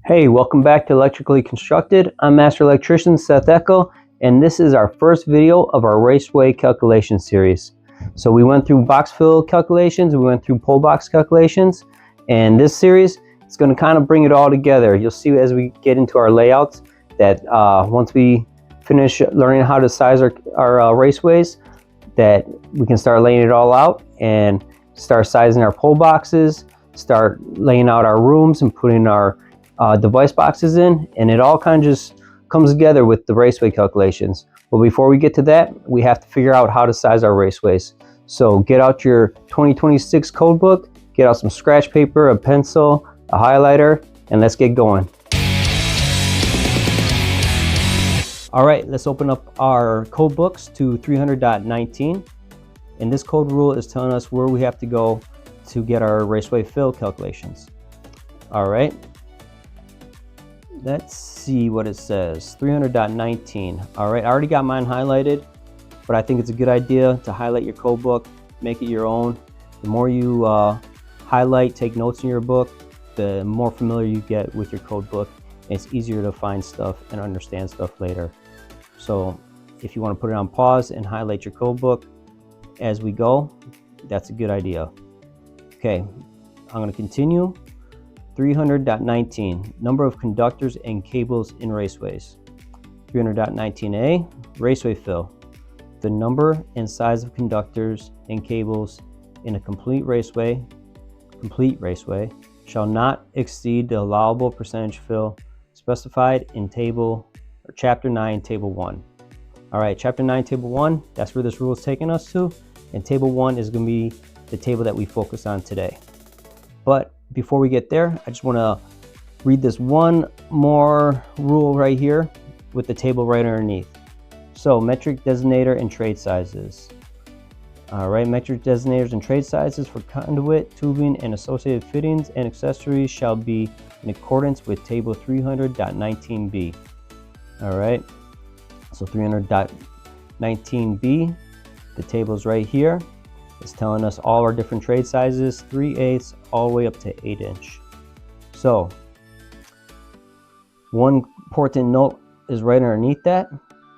Hey, welcome back to Electrically Constructed. I'm Master Electrician Seth Eckel, and this is our first video of our Raceway calculation series. So we went through box fill calculations, we went through pole box calculations, and this series is going to kind of bring it all together. You'll see as we get into our layouts that once we finish learning how to size our raceways, that we can start laying it all out and start sizing our pole boxes, start laying out our rooms and putting our device boxes in, and it all kind of just comes together with the raceway calculations. But before we get to that, we have to figure out how to size our raceways. So get out your 2026 code book, get out some scratch paper, a pencil, a highlighter, and let's get going. All right, let's open up our code books to 300.19. And this code rule is telling us where we have to go to get our raceway fill calculations. All right. Let's see what it says. 300.19. All right, I already got mine highlighted, but I think it's a good idea to highlight your code book, make it your own. The more you highlight, take notes in your book, the more familiar you get with your code book. It's easier to find stuff and understand stuff later. So if you want to put it on pause and highlight your code book as we go, that's a good idea. Okay, I'm going to continue. 300.19, number of conductors and cables in raceways. 300.19a, raceway fill. The number and size of conductors and cables in a complete raceway shall not exceed the allowable percentage fill specified in Chapter 9, Table 1. All right, Chapter 9, Table 1, that's where this rule is taking us to, and Table 1 is going to be the table that we focus on today. But before we get there, I just want to read this one more rule right here with the table right underneath. So metric designator and trade sizes. All right, metric designators and trade sizes for conduit, tubing, and associated fittings and accessories shall be in accordance with table 300.19b. All right, so 300.19b, the table's right here. It's telling us all our different trade sizes, 3/8 all the way up to 8-inch. So one important note is right underneath that.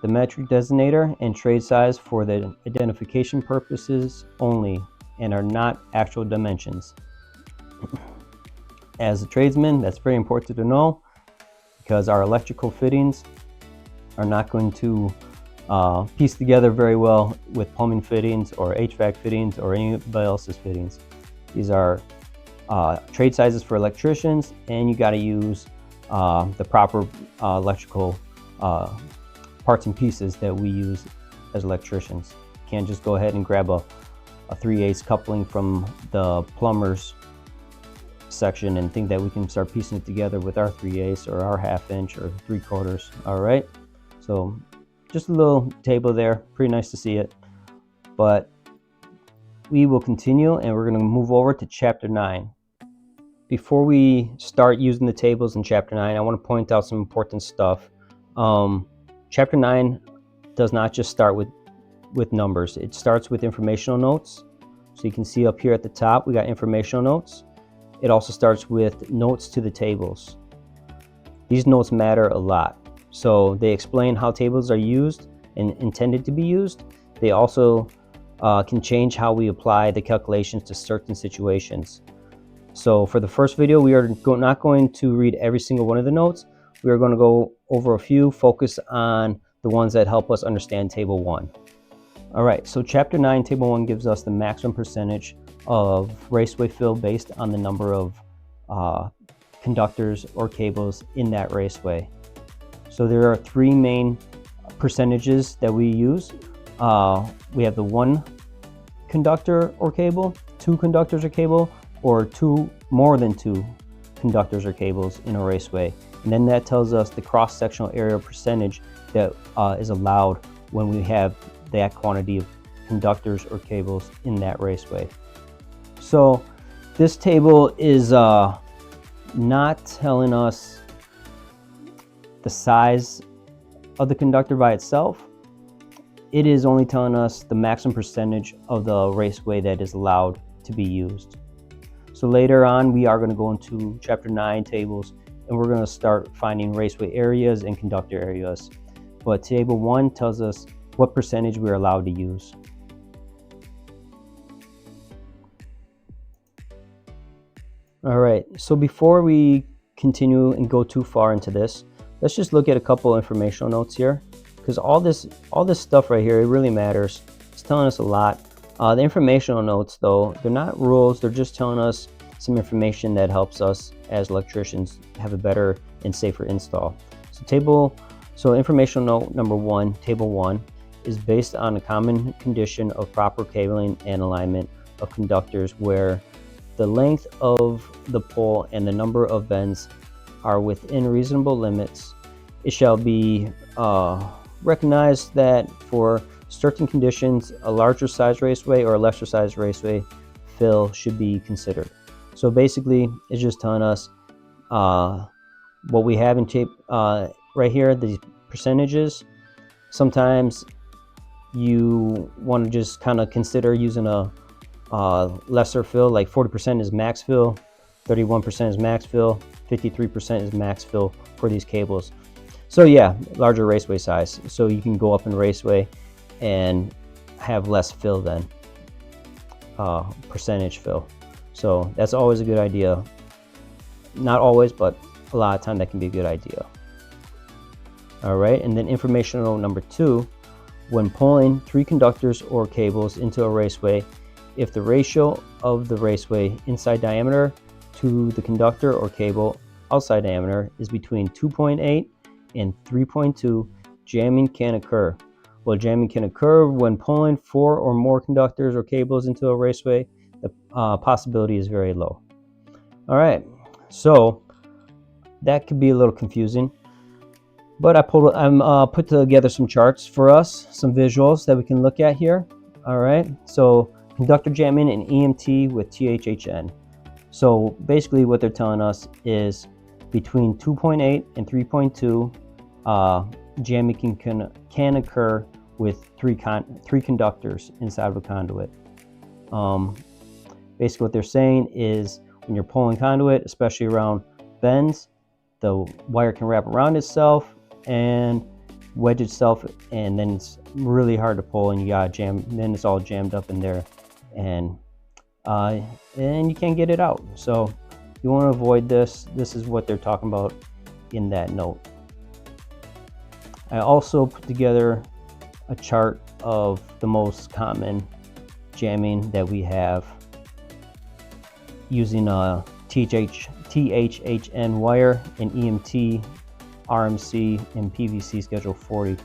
The metric designator and trade size for the identification purposes only and are not actual dimensions. As a tradesman, that's very important to know because our electrical fittings are not going to piece together very well with plumbing fittings or HVAC fittings or anybody else's fittings. These are trade sizes for electricians, and you got to use the proper electrical parts and pieces that we use as electricians. You can't just go ahead and grab a 3/8 coupling from the plumber's section and think that we can start piecing it together with our 3/8 or our 1/2 inch or 3/4. All right, so just a little table there, pretty nice to see it. But we will continue and we're going to move over to Chapter 9. Before we start using the tables in Chapter 9, I want to point out some important stuff. Chapter 9 does not just start with numbers. It starts with informational notes. So you can see up here at the top, we got informational notes. It also starts with notes to the tables. These notes matter a lot. So they explain how tables are used and intended to be used. They also can change how we apply the calculations to certain situations. So for the first video, we are not going to read every single one of the notes. We are going to go over a few, focus on the ones that help us understand Table 1. All right, so Chapter 9, Table 1 gives us the maximum percentage of raceway fill based on the number of conductors or cables in that raceway. So there are three main percentages that we use. We have the 1 conductor or cable, 2 conductors or cable, or more than 2 conductors or cables in a raceway. And then that tells us the cross-sectional area percentage that is allowed when we have that quantity of conductors or cables in that raceway. So this table is not telling us the size of the conductor by itself. It is only telling us the maximum percentage of the raceway that is allowed to be used. So later on, we are going to go into Chapter 9 tables and we're going to start finding raceway areas and conductor areas. But table 1 tells us what percentage we're allowed to use. All right, so before we continue and go too far into this, let's just look at a couple informational notes here, because all this stuff right here, it really matters. It's telling us a lot. The informational notes, though, they're not rules. They're just telling us some information that helps us as electricians have a better and safer install. So informational note number 1, table 1, is based on a common condition of proper cabling and alignment of conductors where the length of the pole and the number of bends are within reasonable limits. It shall be recognized that for certain conditions, a larger size raceway or a lesser size raceway fill should be considered. So basically, it's just telling us what we have in tape right here, the percentages. Sometimes you want to just kind of consider using a lesser fill, like 40% is max fill, 31% is max fill, 53% is max fill for these cables. So yeah, larger raceway size. So you can go up in raceway and have less fill than percentage fill. So that's always a good idea. Not always, but a lot of time that can be a good idea. All right, and then informational number 2, when pulling 3 conductors or cables into a raceway, if the ratio of the raceway inside diameter to the conductor or cable outside diameter is between 2.8 and 3.2, jamming can occur. Well, jamming can occur when pulling 4 or more conductors or cables into a raceway. The possibility is very low. All right, so that could be a little confusing, but I put together some charts for us, some visuals that we can look at here. All right, so conductor jamming and EMT with THHN. So basically what they're telling us is between 2.8 and 3.2, jamming can occur with three conductors inside of a conduit. Basically what they're saying is when you're pulling conduit, especially around bends, the wire can wrap around itself and wedge itself, and then it's really hard to pull, and you gotta jam, then it's all jammed up in there, and you can't get it out. So you want to avoid this. This is what they're talking about in that note. I also put together a chart of the most common jamming that we have using a THHN wire and EMT, RMC, and PVC Schedule 40.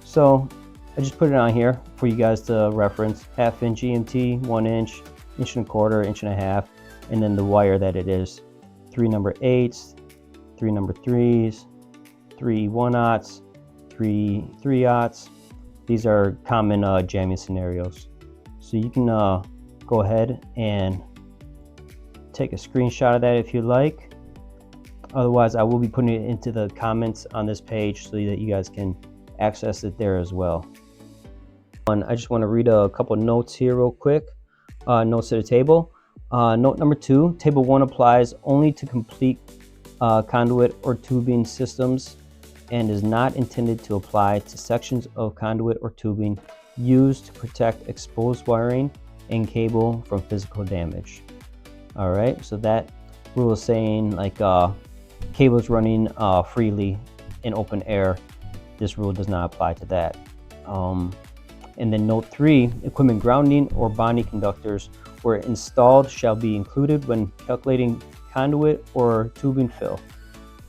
So I just put it on here for you guys to reference. 1/2 inch EMT, 1 inch, 1.25 inch, 1.5 inch, and then the wire that it is. 3 number 8s, 3 number 3s, 3 1/0s, 3 3/0s. These are common jamming scenarios. So you can go ahead and take a screenshot of that if you like. Otherwise, I will be putting it into the comments on this page so that you guys can access it there as well. I just want to read a couple notes here real quick. Notes to the table. Note number 2, table 1 applies only to complete conduit or tubing systems and is not intended to apply to sections of conduit or tubing used to protect exposed wiring and cable from physical damage. All right, so that rule is saying like cables running freely in open air, this rule does not apply to that. And then note 3, equipment grounding or bonding conductors where installed shall be included when calculating conduit or tubing fill.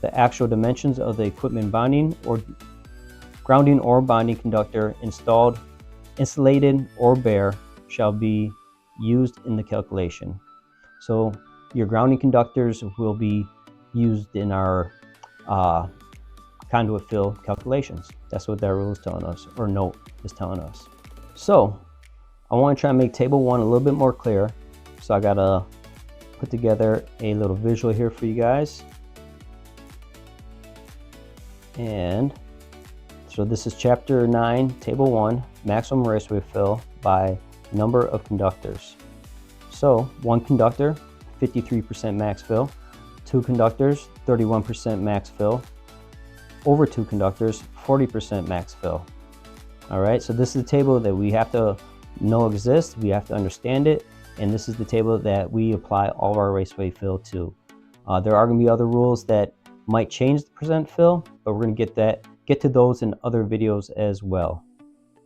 The actual dimensions of the equipment bonding or grounding or bonding conductor installed, insulated or bare shall be used in the calculation. So your grounding conductors will be used in our conduit fill calculations. That's what that rule is telling us, or note is telling us. So I want to try and make table 1 a little bit more clear. So I gotta put together a little visual here for you guys. And so this is chapter 9, table 1, maximum raceway fill by number of conductors. So 1 conductor, 53% max fill. 2 conductors, 31% max fill. Over 2 conductors, 40% max fill. All right, so this is the table that we have to know exists, we have to understand it, and this is the table that we apply all of our Raceway fill to. There are going to be other rules that might change the percent fill, but we're going to get to those in other videos as well.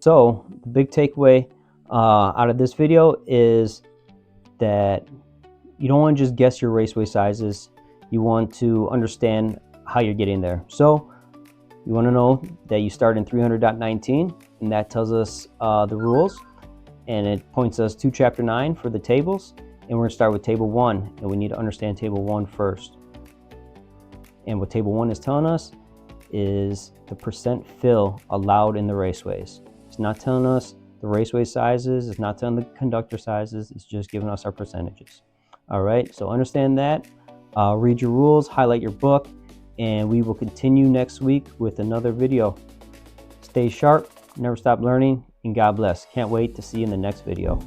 So the big takeaway out of this video is that you don't want to just guess your Raceway sizes. You want to understand how you're getting there. So you want to know that you start in 300.19, and that tells us the rules, and it points us to chapter 9 for the tables, and we're going to start with table 1, and we need to understand table 1 first. And what table 1 is telling us is the percent fill allowed in the Raceways. It's not telling us the Raceway sizes, it's not telling the conductor sizes, it's just giving us our percentages. All right, so understand that, read your rules, highlight your book, and we will continue next week with another video. Stay sharp, never stop learning, and God bless. Can't wait to see you in the next video.